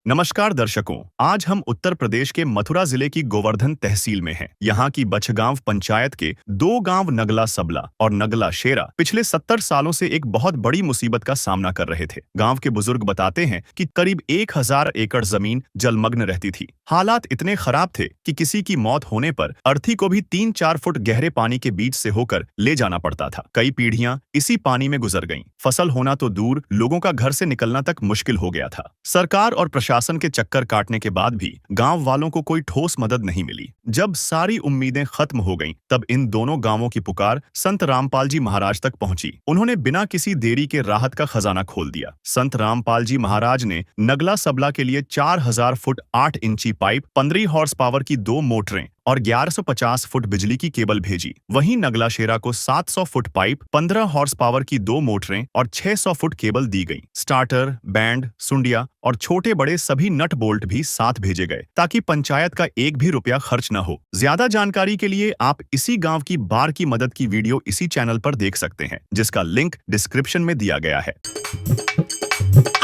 नमस्कार दर्शकों, आज हम उत्तर प्रदेश के मथुरा जिले की गोवर्धन तहसील में हैं। यहाँ की बछगांव पंचायत के दो गांव नगला सबला और नगला शेरा पिछले 70 सालों से एक बहुत बड़ी मुसीबत का सामना कर रहे थे। गांव के बुजुर्ग बताते हैं कि करीब 1000 एकड़ जमीन जलमग्न रहती थी। हालात इतने खराब थे कि किसी की मौत होने पर अर्थी को भी 3-4 फुट गहरे पानी के बीच से होकर ले जाना पड़ता था। कई पीढ़ियां इसी पानी में गुजर गईं। फसल होना तो दूर, लोगों का घर से निकलना तक मुश्किल हो गया था। सरकार और प्रशासन के चक्कर काटने के बाद भी गांव वालों को कोई ठोस मदद नहीं मिली। जब सारी उम्मीदें खत्म हो गईं, तब इन दोनों गांवों की पुकार संत रामपाल जी महाराज तक पहुंची। उन्होंने बिना किसी देरी के राहत का खजाना खोल दिया। संत रामपाल जी महाराज ने नगला सबला के लिए 4000 फुट 8 इंची पाइप, 15 हॉर्स पावर की 2 मोटरें और 1150 फुट बिजली की केबल भेजी। वहीं नगला शेरा को 700 फुट पाइप, 15 हॉर्स पावर की 2 मोटरें और 600 फुट केबल दी गई। स्टार्टर, बैंड, सुंडिया और छोटे बड़े सभी नट बोल्ट भी साथ भेजे गए ताकि पंचायत का एक भी रुपया खर्च न हो। ज्यादा जानकारी के लिए आप इसी गांव की बाढ़ की मदद की वीडियो इसी चैनल पर देख सकते हैं, जिसका लिंक डिस्क्रिप्शन में दिया गया है।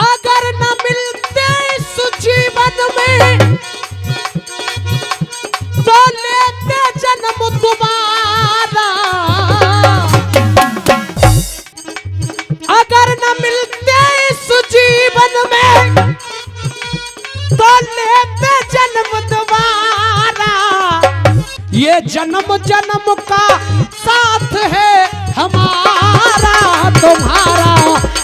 अगर न मिलते सुजीवन में तो लेते जन्म दोबारा, अगर न मिलते सुजीवन में तो लेते जन्म दोबारा। ये जन्म जन्म का साथ है हमारा, तुम्हारा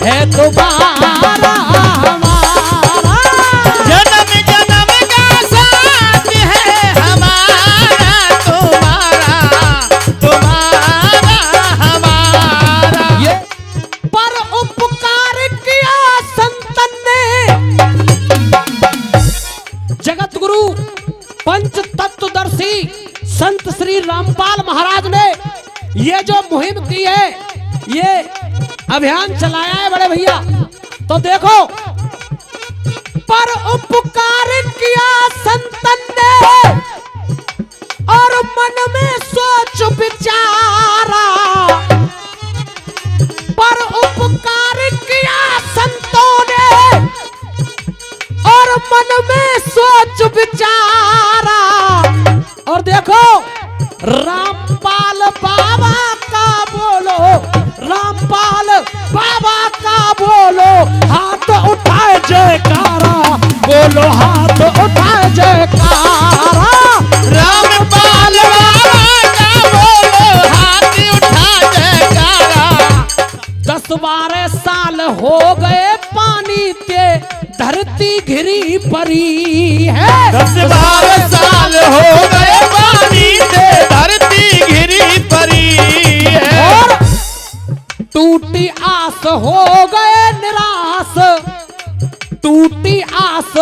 है तुम्हारा हमारा। जन्म जन्म का साथ है हमारा, तुम्हारा तुम्हारा हमारा। ये पर उपकार किया संतन ने, जगत गुरु पंच तत्वदर्शी संत श्री रामपाल महाराज ने ये जो मुहिम की है, ये अभियान चलाया है बड़े भैया। तो देखो, पर उपकार किया संतन ने और मन में सोच विचारा। पर उपकार किया संतों ने और मन में सोच विचारा। और देखो, रामपाल बाबा का बोलो, रामपाल बाबा का बोलो, हाथ उठाए जयकारा, बोलो हाथ उठाए जयकारा। रामपाल बाबा का बोलो, हाथ उठा जयकारा। 10-12 साल हो गए पानी के धरती घिरी परी है। 10-12 साल हो गए पानी से धरती घिरी परी है। और टूटी आस हो गए निराश, टूटी आस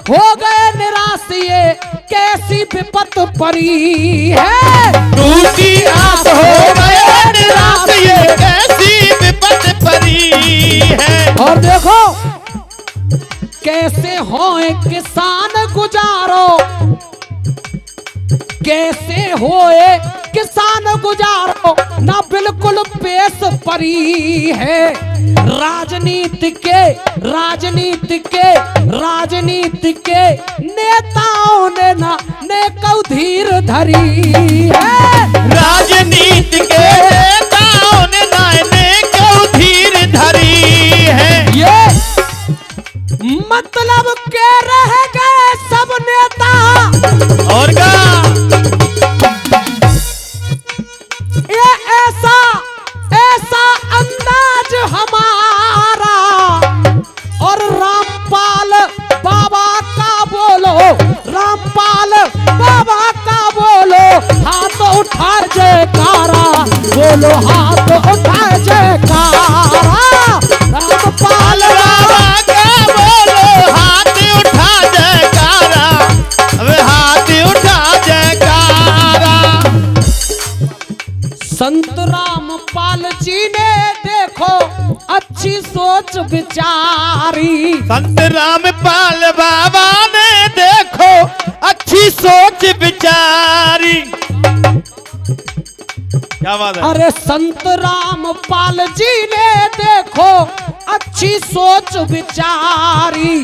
हो गए निराश, ये कैसी विपत परी है। टूटी आस हो गए निराश, ये कैसी विपत परी है। और देखो, कैसे होए किसान गुजारो, कैसे होए किसान गुजारो, ना बिल्कुल पेश परी है। राजनीति के नेताओं ने ना नेकौ धीर धरी है। राजनीति के नेताओं ने नेकौ धीर धरी है। ये मतलब के रह गए सब नेता, और का ये ऐसा अंदाज हमारा। और रामपाल बाबा का बोलो, रामपाल बाबा का बोलो, हाथ उठा जयकारा, बोलो हाथ उठा जयकारा। रामपाल बाबा का बोलो, हाथ उठा जयकारा, वे हाथ उठा जयकारा। संत रामपाल जी ने देखो अच्छी सोच विचारी। संत रामपाल बाबा ने देखो अच्छी सोच विचारी। क्या बात है? अरे संत रामपाल जी ने देखो अच्छी सोच विचारी।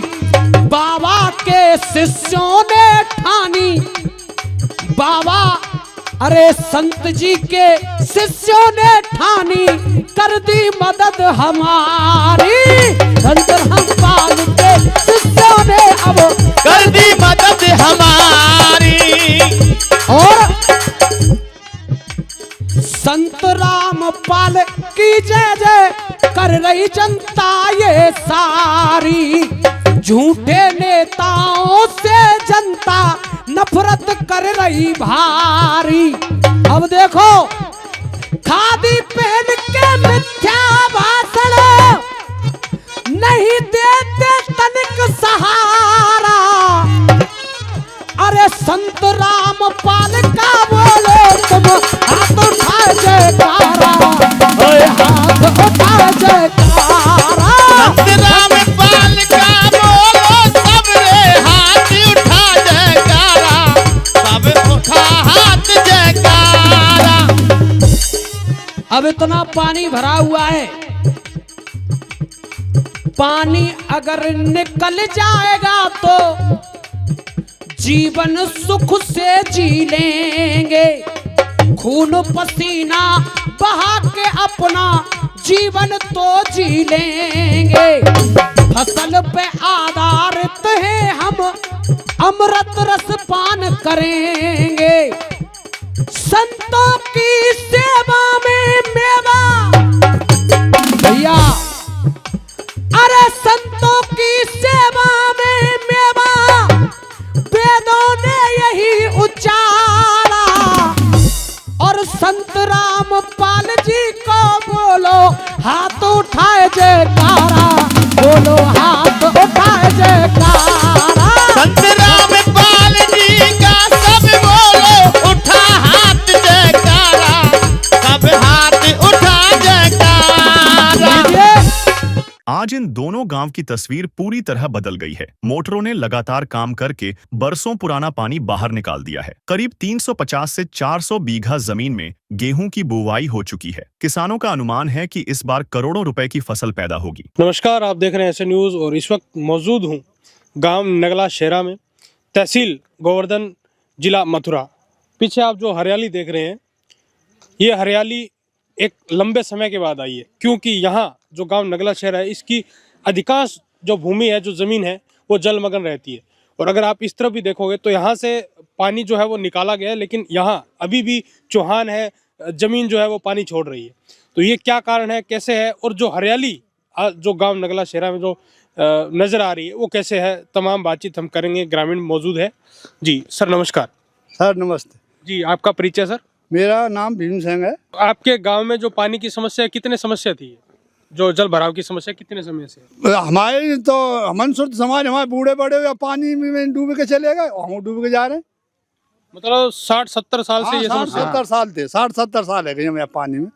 बाबा के शिष्यों ने ठानी बाबा, अरे संत जी के शिष्यों ने ठानी, कर दी मदद हमारी। संत रामपाल के शिष्यों ने अब कर दी मदद हमारी। और संत रामपाल की जय जय कर रही जनता ये सारी। झूठे नेताओं से जनता नफरत कर रही भारी। अब देखो, खादी पहन के मिथ्या भाषण नहीं देते तनिक सहारा। अरे संत रामपाल का बोलो तुम हाथ उठा जयकारा, ओए हाथ उठा जयकारा। संत रामपाल का बोलो सबरे हाथ उठा जयकारा, सब उठा हाथ जयकारा। अब इतना पानी भरा हुआ है, पानी अगर निकल जाएगा तो जीवन सुख से जी लेंगे। खून पसीना बहा के अपना जीवन तो जी लेंगे। फसल पे आधारित है हम, अमृत रस पान करेंगे। संतों की सेवा में मेवा भैया, अरे संतों की सेवा में मेवा वेदों ने यही उचारा। और संत रामपाल जी को बोलो हाथ उठाए जयकारा, बोलो हाथ उठाए जयकारा। संत रामपाल जी का सब बोलो उठा हाथ जयकारा, सब हाथ उठा जयकारा। आज इन दोनों गांव की तस्वीर पूरी तरह बदल गई है। मोटरों ने लगातार काम करके बरसों पुराना पानी बाहर निकाल दिया है। करीब 350 से 400 बीघा जमीन में गेहूं की बुवाई हो चुकी है। किसानों का अनुमान है कि इस बार करोड़ों रुपए की फसल पैदा होगी। नमस्कार, आप देख रहे हैं ऐसे न्यूज़ और इस वक्त मौजूद हूँ गांव नगला शेरा में, तहसील गोवर्धन, जिला मथुरा। पीछे आप जो हरियाली देख रहे हैं, ये हरियाली एक लंबे समय के बाद आई है, क्योंकि यहाँ जो गांव नगला शहर है, इसकी अधिकांश जो भूमि है, जो ज़मीन है, वो जलमग्न रहती है। और अगर आप इस तरफ भी देखोगे तो यहाँ से पानी जो है वो निकाला गया है, लेकिन यहाँ अभी भी चौहान है, ज़मीन जो है वो पानी छोड़ रही है। तो ये क्या कारण है, कैसे है, और जो हरियाली जो गांव नगला शेरा में जो नज़र आ रही है वो कैसे है, तमाम बातचीत हम करेंगे। ग्रामीण मौजूद है। जी सर नमस्कार। सर नमस्ते। जी आपका परिचय सर? मेरा नाम भीम सिंह है। आपके गांव में जो पानी की समस्या है, कितने समस्या थी, जो जल भराव की समस्या कितने समय से? हमारे तो मनसुर्त समाज, हमारे बूढ़े बड़े या पानी में डूब के चले गए, हम डूब के जा रहे हैं। मतलब 60-70 साल से ये 60-70 साल थे, 60-70 साल है गए हम पानी में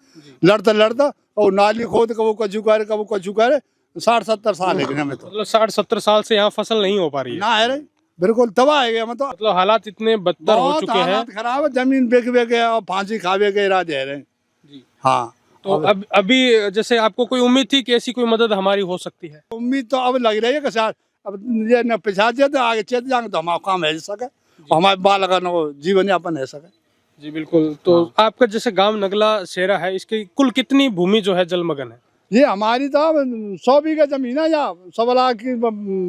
लड़ता और नाली खोद कबो कचू करे 60-70 साल है हमें। तो मतलब 60-70 साल से यहाँ फसल नहीं हो पा रही है ना है रे, बिल्कुल तबाह है गया। मतलब हालात इतने बदतर हो चुके हैं, हालात खराब है, जमीन बेच के और फांसी खावे के इरादे है जी। हाँ, तो अभी जैसे आपको कोई उम्मीद थी कि ऐसी कोई मदद हमारी हो सकती है? उम्मीद तो अब लग रही है कि अब ये न पिछा तो आगे चल जाएंगे तो हमारा काम है सके, हमारे बाल का जीवन यापन है सके। जी बिल्कुल। तो आपका जैसे गांव नगला शेरा है, इसकी कुल कितनी भूमि जो है जलमग्न है? ये हमारी तो 100 बीघा जमीन है, या 100 लाख की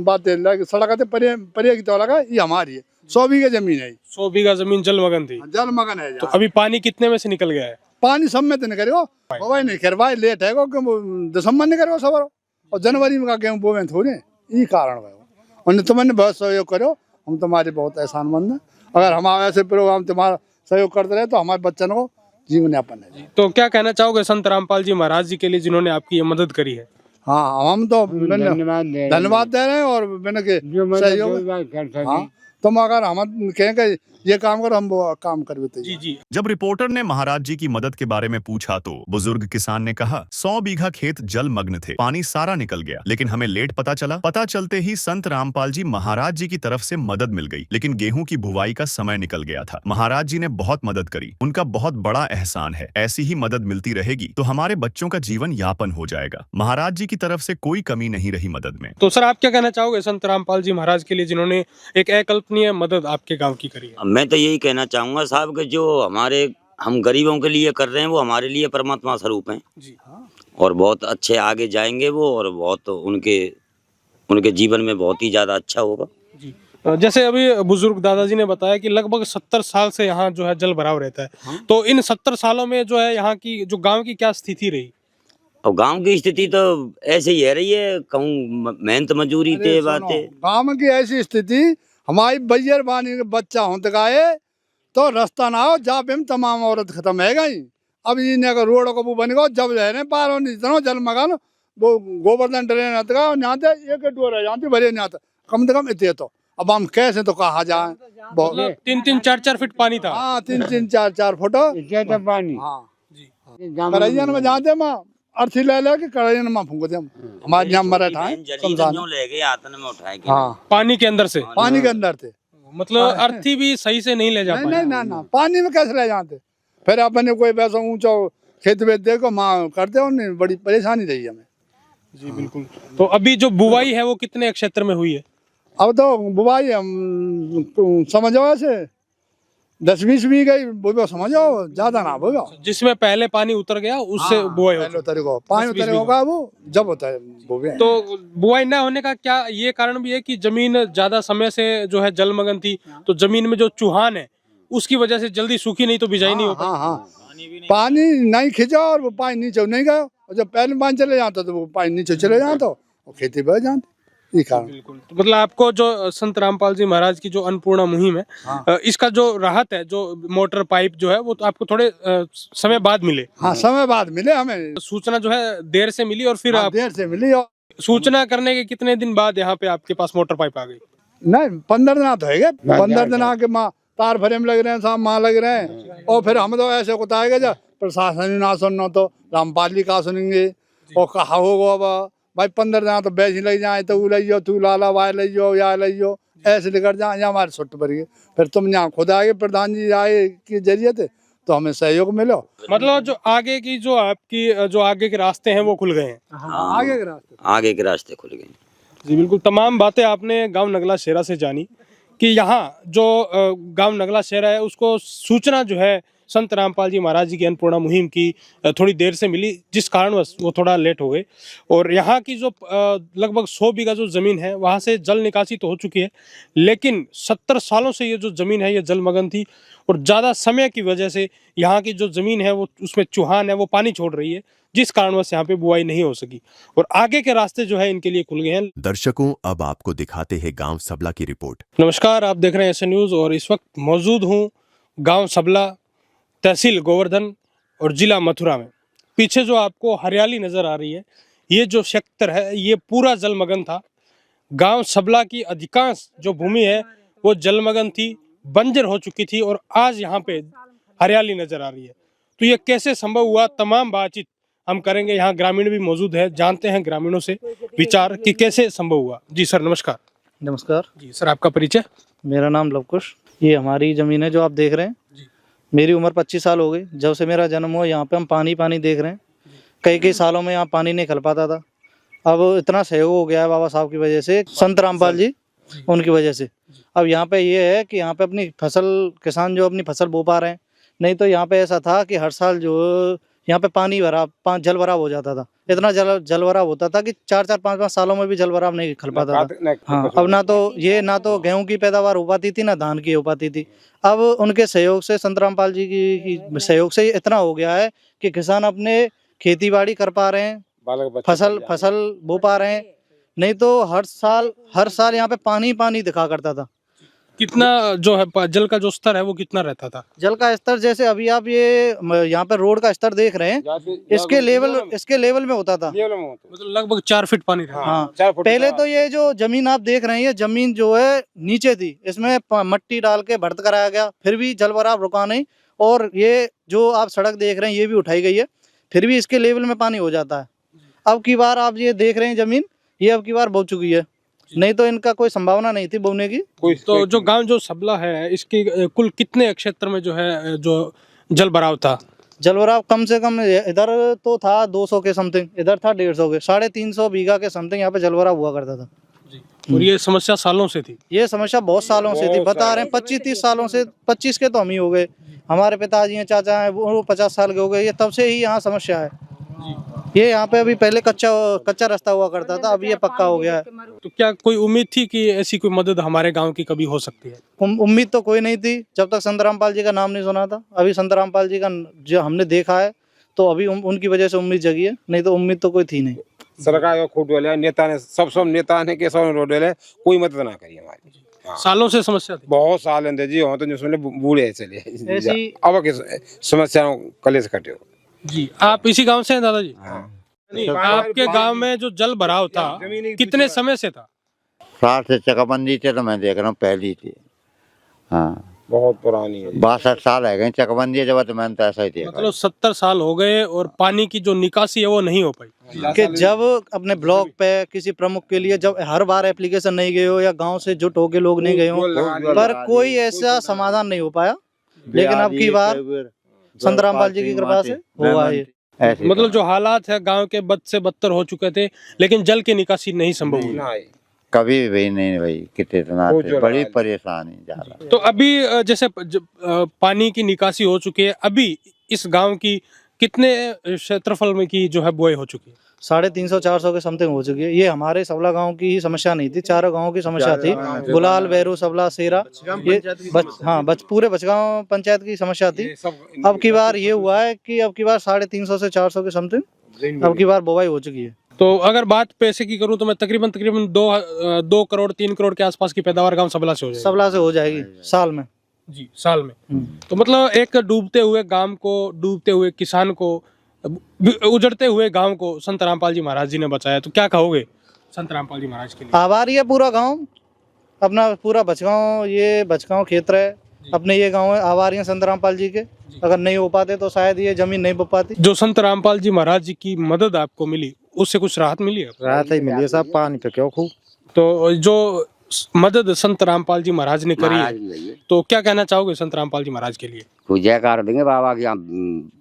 बात है, सड़क परे की तो लगा, ये हमारी है। 100 बीघा जमीन है, 100 बीघा जमीन जलमग्न थी। जलमग्न है। तो अभी पानी कितने में से निकल गया है? पानी सब में तो नहीं करेगा, बोवाई नहीं करवाए, लेट है दिसंबर नहीं करो सबर, और जनवरी में का गेहूँ बोवे थोड़े, ये कारण है। और तुमने बहुत सहयोग करो, हम तुम्हारे बहुत एहसानमंद हैं। अगर हम ऐसे प्रोग्राम तुम्हारा सहयोग करते रहे तो हमारे बच्चों को जीवन यापन है। तो क्या कहना चाहोगे संत रामपाल जी महाराज जी के लिए, जिन्होंने आपकी ये मदद करी है? हाँ, हम तो धन्यवाद दे रहे हैं और मैंने के सहयोग। हाँ, तुम अगर हम कहेंगे ये काम करो, हम वो काम कर देते। जी जी। जब रिपोर्टर ने महाराज जी की मदद के बारे में पूछा तो बुजुर्ग किसान ने कहा, 100 बीघा खेत जलमग्न थे, पानी सारा निकल गया, लेकिन हमें लेट पता चला। पता चलते ही संत रामपाल जी महाराज जी की तरफ से मदद मिल गई, लेकिन गेहूं की बुवाई का समय निकल गया था। महाराज जी ने बहुत मदद करी, उनका बहुत बड़ा एहसान है। ऐसी ही मदद मिलती रहेगी तो हमारे बच्चों का जीवन यापन हो जाएगा। महाराज जी की की तरफ से कोई कमी नहीं रही मदद में। तो सर आप क्या कहना चाहोगे संत रामपाल जी महाराज के लिए जिन्होंने एक अकल्पनीय मदद आपके गांव की करी है? मैं तो यही कहना चाहूंगा साहब कि जो हम गरीबों के लिए कर रहे हैं वो हमारे लिए परमात्मा स्वरूप हैं जी और बहुत अच्छे आगे जाएंगे वो और बहुत उनके जीवन में बहुत ही ज्यादा अच्छा होगा। जी जैसे अभी बुजुर्ग दादाजी ने बताया कि लगभग 70 साल से यहाँ जो है जल भराव रहता है, तो इन 70 सालों में जो है यहाँ की जो गांव की क्या स्थिति रही? और गांव की स्थिति तो ऐसे ही रही है, कहूँ मेहनत मजूरी थे बातें। गाँव की ऐसी स्थिति हमारी बैयर बानी के बच्चा होते गाए तो रास्ता ना हो जा पे तमाम औरत खत्म है गई। अब इन्हें अगर रोड को वो बन गो जब रह रहे पार हो नहीं जल मकान वो गोवर्धन ट्रेन यहाँ एक डोर है यहाँ भरे नहीं आता कम से कम इतने। तो अब हम कैसे तो कहा जाए मतलब 3-3 4-4 फीट पानी था। हाँ 3-3 4-4 फुट पानी हाँ करैयन में जाते माँ अर्थी ले लेके करैयन में फूंक दे हमारे यहाँ मराठा है ले गए आतन में उठाए के। हाँ पानी के अंदर से, पानी के अंदर थे मतलब अर्थी भी सही से नहीं ले जा नहीं पाए। नहीं ना ना पानी में कैसे ले जाते। फिर अपने कोई पैसा ऊंचा खेत वेत देखो माँ करते हो नहीं बड़ी परेशानी रही हमें। जी बिल्कुल। तो अभी जो बुवाई है वो कितने क्षेत्र में हुई है? अब तो बुवाई हम समझो ऐसे 10-20 भी गई वो समझो ज्यादा ना बोलो जिसमें पहले पानी उतर गया उससे बुआई होती है। तरीको पानी उतरे होगा वो जब होता है बोवे। तो बुआई ना होने का क्या ये कारण भी है कि जमीन ज्यादा समय से जो है जलमग्न थी, तो जमीन में जो चूहान है उसकी वजह से जल्दी सूखी नहीं तो बिजाई नहीं हो पाई। हाँ हाँ पानी नहीं खींचा और वो पानी नीचे नहीं गया और जब पहले पानी चले जाता तो वो पानी नीचे चले जाता और खेती बढ़ जाती। ये कारण बिल्कुल। तो मतलब आपको जो संत रामपाल जी महाराज की जो अन्नपूर्णा मुहिम है इसका जो राहत है जो मोटर पाइप जो है वो तो आपको थोड़े समय बाद मिले। हाँ समय बाद मिले हमें सूचना जो है देर से मिली और फिर हाँ, आप देर से मिली और सूचना करने के कितने दिन बाद यहाँ पे आपके पास मोटर पाइप आ गई? नहीं 15 दिन तो है 15 दिन आके माँ तार भरे में लग रहे हैं साहब माँ लग रहे हैं और फिर हम तो ऐसे बताएगा जब प्रशासन ना सुनना तो रामपाल जी का सुनेंगे और कहा होगा अब भाई 15 दिन तो बैच लग जाए तो लियो तू लाला वाय लियो या लियो ऐसे लेकर जाए या हमारे छुट्ट पर गए। फिर तुम यहाँ खुद आगे प्रधान जी आए के जरिए थे तो हमें सहयोग मिलो। मतलब जो आगे की जो आपकी जो आगे के रास्ते हैं वो खुल गए हैं। आगे के रास्ते खुल गए। जी बिल्कुल। तमाम बातें आपने गांव नगला शेरा से जानी कि यहाँ जो गांव नगला शेरा है उसको सूचना जो है संत रामपाल जी महाराज जी की अन्नपूर्णा मुहिम की थोड़ी देर से मिली, जिस कारणवश वो थोड़ा लेट हो गए। और यहाँ की जो लगभग 100 बीघा जो ज़मीन है वहाँ से जल निकासी तो हो चुकी है, लेकिन 70 सालों से ये जो ज़मीन है ये जलमग्न थी और ज़्यादा समय की वजह से यहाँ की जो ज़मीन है वो उसमें चूहान है वो पानी छोड़ रही है, जिस कारणवश यहाँ पे बुआई नहीं हो सकी और आगे के रास्ते जो है इनके लिए खुल गए हैं। दर्शकों अब आपको दिखाते हैं गांव सबला की रिपोर्ट। नमस्कार, आप देख रहे हैं ऐसे न्यूज़ और इस वक्त मौजूद हूँ गांव सबला, तहसील गोवर्धन और जिला मथुरा में। पीछे जो आपको हरियाली नज़र आ रही है ये जो क्षेत्र है ये पूरा जलमग्न था। गांव सबला की अधिकांश जो भूमि है वो जलमग्न थी, बंजर हो चुकी थी और आज यहाँ पे हरियाली नज़र आ रही है। तो ये कैसे संभव हुआ, तमाम बातचीत हम करेंगे। यहाँ ग्रामीण भी मौजूद है, जानते हैं ग्रामीणों से विचार कि कैसे संभव हुआ। जी सर नमस्कार। नमस्कार जी सर, आपका परिचय? मेरा नाम लवकुश। ये हमारी ज़मीन है जो आप देख रहे हैं। मेरी उम्र 25 साल हो गई। जब से मेरा जन्म हुआ यहाँ पे हम पानी देख रहे हैं। कई सालों में यहाँ पानी नहीं खल पाता था। अब इतना सहयोग हो गया है बाबा साहब की वजह से, संत रामपाल जी उनकी वजह से। अब यहाँ पे ये है कि यहाँ पे अपनी फसल किसान जो अपनी फसल बो पा रहे हैं। नहीं तो यहाँ पे ऐसा था कि हर साल जो यहाँ पे जल भराव हो जाता था। इतना जल भराव होता था कि 4-4 5-5 सालों में भी जल भराव नहीं खल पाता था। हाँ, अब ना तो गेहूं की पैदावार हो पाती थी ना धान की हो पाती थी। अब उनके सहयोग से, संत रामपाल जी की सहयोग से इतना हो गया है कि किसान अपने खेती बाड़ी कर पा रहे हैं, फसल बो पा रहे हैं। नहीं तो हर साल यहाँ पे पानी दिखा करता था। कितना जो है जल का जो स्तर है वो कितना रहता था? जल का स्तर जैसे अभी आप ये यहाँ पे रोड का स्तर देख रहे हैं, इसके लेवल में होता था। मतलब लगभग 4 फीट पानी था। हाँ, पहले तो ये जो जमीन आप देख रहे हैं, ये जमीन जो है नीचे थी, इसमें मट्टी डाल के भर्त कराया गया, फिर भी जल भराव रुका नहीं। और ये जो आप सड़क देख रहे हैं ये भी उठाई गई है, फिर भी इसके लेवल में पानी हो जाता है। अब की बार आप ये देख रहे हैं जमीन, ये अब की बार बो चुकी है, नहीं तो इनका कोई संभावना नहीं थी बोने की। तो जो गांव जो सबला है इसके कुल कितने क्षेत्र में जो है जो जल भराव था? जल भराव कम से कम इधर तो था 200 के समथिंग, इधर था 150 के, 350 बीघा के समथिंग यहाँ पे जल भराव हुआ करता था। और ये समस्या सालों से थी। ये समस्या बहुत सालों से थी, बता रहे हैं 25-30 सालों से, 25 के तो हम ही हो गए, हमारे पिताजी हैं, चाचा हैं, वो 50 साल के हो गए, ये तब से ही यहाँ समस्या है। ये यहाँ पे अभी पहले कच्चा रास्ता हुआ करता था, अभी ये पक्का हो गया है। तो क्या कोई उम्मीद थी कि ऐसी कोई मदद हमारे गांव की कभी हो सकती है? उम्मीद तो कोई नहीं थी जब तक संत रामपाल जी का नाम नहीं सुना था। अभी संत रामपाल जी का जो हमने देखा है तो अभी उनकी वजह से उम्मीद जगी है, नहीं तो उम्मीद तो कोई थी नहीं। सरकार को खोट नेता ने सब नेता ने के सब रोड कोई मदद ना करी हमारी। हाँ। सालों से समस्या थी, बहुत साल अंदर जी हो तो जिसमें बूढ़े चले ऐसी अब के समस्या कलेश कटे हो। जी आप इसी गांव से हैं दादाजी? नहीं, आपके गांव में जो जल भराव था कितने समय से था? 60 से चकबंदी थे तो मैं देख रहा हूँ पहली थी। हाँ बहुत पुरानी है, 62 साल है गए चकबंदी जब तो मैंने तो ऐसा ही देखा। मतलब 70 साल हो गए और पानी की जो निकासी है वो नहीं हो पाई। कि जब अपने ब्लॉक पे किसी प्रमुख के लिए जब हर बार एप्लीकेशन नहीं गए हो या गांव से जुट होके लोग नहीं गए हो, पर कोई ऐसा समाधान नहीं हो पाया, लेकिन अब की बार संत रामपाल जी की कृपा से हुआ है। मतलब जो हालात है गांव के बद से बदतर हो चुके थे, लेकिन जल की निकासी नहीं संभव हुई। कभी भी नहीं भाई, कितना बड़ी परेशानी ज्यादा। तो अभी जैसे पानी की निकासी हो चुकी है, अभी इस गांव की कितने क्षेत्रफल में की जो है बुआई हो चुकी है? 350-400 के समथिंग हो चुकी है। ये हमारे सबला गांव की ही समस्या नहीं थी, चारों गांवों की समस्या थी। गुलाल, बैरू, सबला, सेरा, ये पूरे बचगांव पंचायत की समस्या थी। अब की बार ये हुआ है कि अब की बार 350 से 400 के समथिंग अब की बार बुआई हो चुकी है। तो अगर बात पैसे की करूं तो मैं तकरीबन 2 करोड़ 3 करोड़ के आसपास की पैदावार गांव सबला से हो जाएगी। सबला से हो जाएगी साल में। जी साल में। तो मतलब एक डूबते हुए गांव को, डूबते हुए किसान को, उजड़ते हुए गांव को संत रामपाल जी महाराज जी ने बचाया। तो क्या कहोगे संत रामपाल जी महाराज के लिए? आभारी है पूरा गांव, अपना पूरा बचगांव, ये बचगांव क्षेत्र है, अपने ये गांव है, आभारी हैं संत रामपाल जी के। अगर नहीं हो पाते तो शायद ये जमीन नहीं बो पाती। जो संत रामपाल जी महाराज जी की मदद आपको मिली, उससे कुछ राहत मिली है? राहत ही मिली है साहब, पानी तो क्यों खूब। तो जो मदद संत रामपाल जी महाराज ने करी है, तो क्या कहना चाहोगे संत रामपाल जी महाराज के लिए? पूजा कर देंगे बाबा की,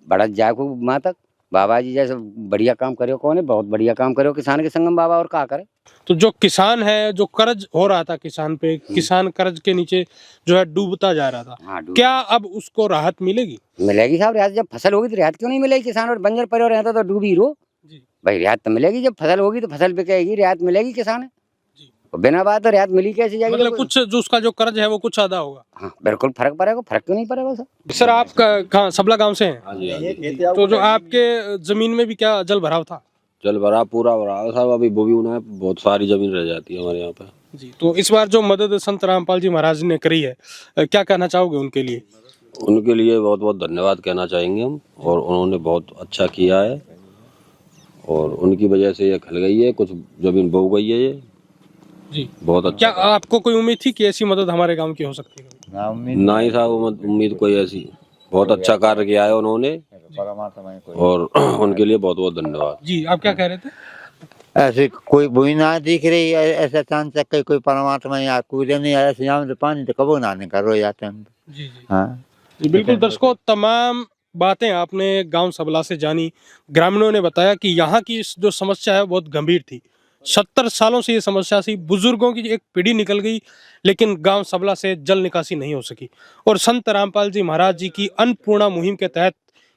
बढ़त जाए को माँ तक। बाबा जी जैसे बढ़िया काम करो, कौन है बहुत बढ़िया काम करो किसान के संगम बाबा, और क्या करे। तो जो किसान है, जो कर्ज हो रहा था किसान पे, किसान कर्ज के नीचे जो है डूबता जा रहा था, क्या अब उसको राहत मिलेगी? मिलेगी साहब रियायत। जब फसल होगी तो रियायत क्यों नहीं मिलेगी? किसान और बंजर पड़े रहता तो डूबी रो भाई, रियायत तो मिलेगी। जब फसल होगी तो फसल बिकेगी, रियायत मिलेगी किसान। बिना बात तो रियायत मिली कैसे जाएगी? मतलब कुछ जो उसका जो कर्ज है वो कुछ आधा होगा। हाँ बिल्कुल फर्क पड़ेगा, फर्क क्यों नहीं पड़ेगा सर? सर आप कहाँ सबला गांव से हैं? तो जो आपके जमीन में भी क्या जल भराव था? जल भराव पूरा भराव साहब, अभी वो भी उन्हें बहुत सारी जमीन रह जाती है हमारे यहाँ पे। जी, तो इस बार जो मदद संत रामपाल जी महाराज ने करी है, क्या कहना चाहोगे उनके लिए? उनके लिए बहुत बहुत धन्यवाद कहना चाहेंगे हम, और उन्होंने बहुत अच्छा किया है, और उनकी वजह से ये खल गई है, कुछ जमीन बो गई है ये। जी बहुत अच्छा। क्या आपको कोई उम्मीद थी कि ऐसी मदद हमारे गांव की हो सकती है? नहीं साहब, उम्मीद कोई ऐसी। बहुत अच्छा कार्य किया है उन्होंने, और उनके लिए बहुत बहुत धन्यवाद। जी आप क्या कह रहे थे? ऐसे कोई बुई ना दिख रही है, ऐसा चांस कोई परमात्मा या कोई नहीं आया, यहाँ तो पानी तो कबो ना निकल रो जाते हैं। जी जी हाँ बिल्कुल दर्शकों, तमाम बातें आपने गांव सबला से जानी। ग्रामीणों ने बताया कि यहाँ की जो समस्या है बहुत गंभीर थी, 70 सालों से ये समस्या थी, बुजुर्गों की एक पीढ़ी निकल गई, लेकिन गांव सबला से जल निकासी नहीं हो सकी। और संत रामपाल जी महाराज जी की अन्नपूर्णा मुहिम के तहत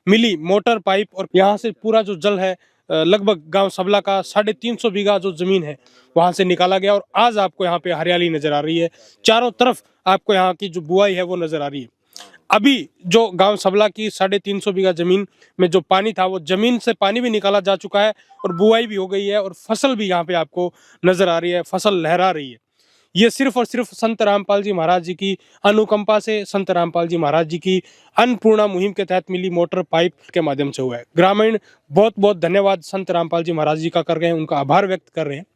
मिली मोटर पाइप, और यहाँ से पूरा जो जल है लगभग गांव सबला का 350 बीघा जो जमीन है वहां से निकाला गया, और आज आपको यहाँ पे हरियाली नजर आ रही है। चारों तरफ आपको यहाँ की जो बुआई है वो नजर आ रही है। अभी जो गांव सबला की 350 बीघा जमीन में जो पानी था, वो जमीन से पानी भी निकाला जा चुका है, और बुआई भी हो गई है, और फसल भी यहाँ पे आपको नजर आ रही है, फसल लहरा रही है। ये सिर्फ और सिर्फ संत रामपाल जी महाराज जी की अनुकंपा से, संत रामपाल जी महाराज जी की अन्नपूर्णा मुहिम के तहत मिली मोटर पाइप के माध्यम से हुआ है। ग्रामीण बहुत बहुत धन्यवाद संत रामपाल जी महाराज जी का कर रहे हैं, उनका आभार व्यक्त कर रहे हैं।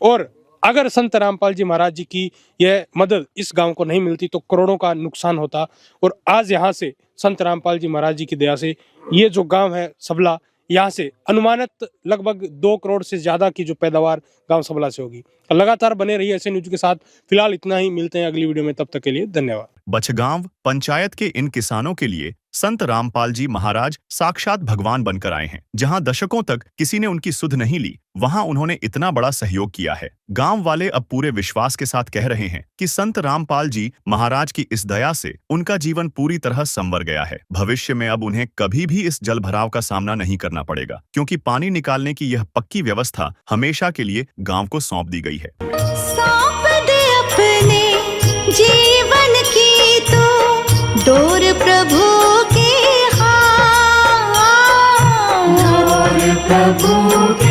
और अगर संत रामपाल जी महाराज जी की यह मदद इस गांव को नहीं मिलती तो करोड़ों का नुकसान होता। और आज यहाँ से संत रामपाल जी महाराज जी की दया से ये जो गांव है सबला, यहाँ से अनुमानित लगभग 2 करोड़ से ज्यादा की जो पैदावार गांव सबला से होगी। लगातार बने रहिए ऐसे न्यूज के साथ। फिलहाल इतना ही, मिलते हैं अगली वीडियो में, तब तक के लिए धन्यवाद। बछगांव पंचायत के इन किसानों के लिए संत रामपाल जी महाराज साक्षात भगवान बनकर आए हैं। जहां दशकों तक किसी ने उनकी सुध नहीं ली, वहां उन्होंने इतना बड़ा सहयोग किया है। गांव वाले अब पूरे विश्वास के साथ कह रहे हैं कि संत रामपाल जी महाराज की इस दया से उनका जीवन पूरी तरह संवर गया है। भविष्य में अब उन्हें कभी भी इस जल भराव का सामना नहीं करना पड़ेगा, क्योंकि पानी निकालने की यह पक्की व्यवस्था हमेशा के लिए गांव को सौंप दी गई है। सौंप दे अपने जीवन की तो डोर प्रभु के हाथ, डोर प्रभु के